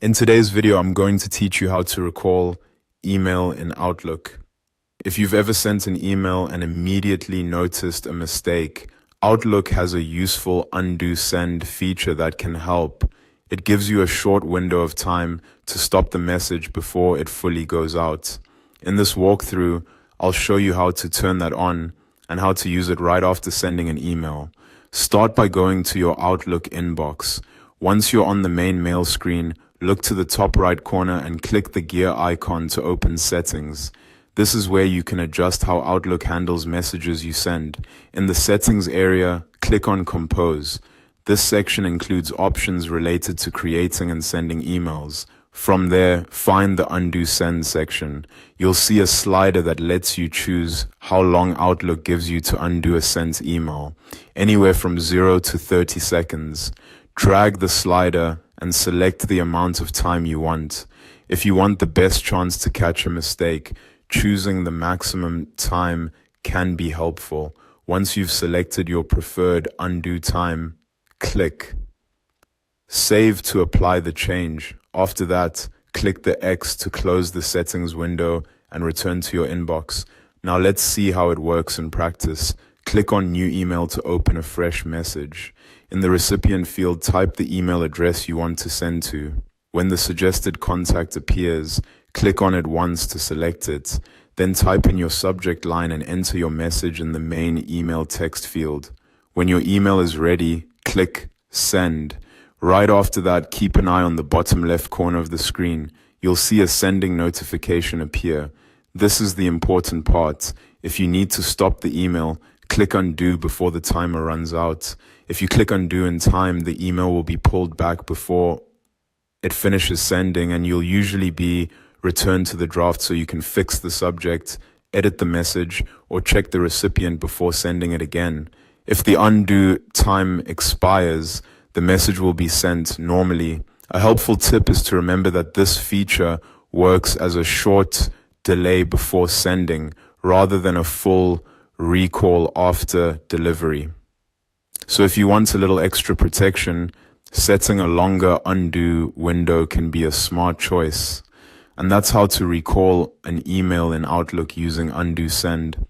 In today's video, I'm going to teach you how to recall email in Outlook. If you've ever sent an email and immediately noticed a mistake, Outlook has a useful undo send feature that can help. It gives you a short window of time to stop the message before it fully goes out. In this walkthrough, I'll show you how to turn that on and how to use it right after sending an email. Start by going to your Outlook inbox. Once you're on the main mail screen, look to the top right corner and click the gear icon to open settings. This is where you can adjust how Outlook handles messages you send. In the settings area, click on Compose. This section includes options related to creating and sending emails. From there, find the Undo Send section. You'll see a slider that lets you choose how long Outlook gives you to undo a sent email, anywhere from 0 to 30 seconds. Drag the slider and select the amount of time you want. If you want the best chance to catch a mistake, choosing the maximum time can be helpful. Once you've selected your preferred undo time, click Save to apply the change. After that, click the X to close the settings window and return to your inbox. Now let's see how it works in practice. Click on New Email to open a fresh message. In the recipient field, type the email address you want to send to. When the suggested contact appears, click on it once to select it. Then type in your subject line and enter your message in the main email text field. When your email is ready, click Send. Right after that, keep an eye on the bottom left corner of the screen. You'll see a sending notification appear. This is the important part. If you need to stop the email, click undo before the timer runs out. If you click undo in time, the email will be pulled back before it finishes sending, and you'll usually be returned to the draft so you can fix the subject, edit the message, or check the recipient before sending it again. If the undo time expires, the message will be sent normally. A helpful tip is to remember that this feature works as a short delay before sending rather than a full recall after delivery. So if you want a little extra protection, setting a longer undo window can be a smart choice. And that's how to recall an email in Outlook using undo send.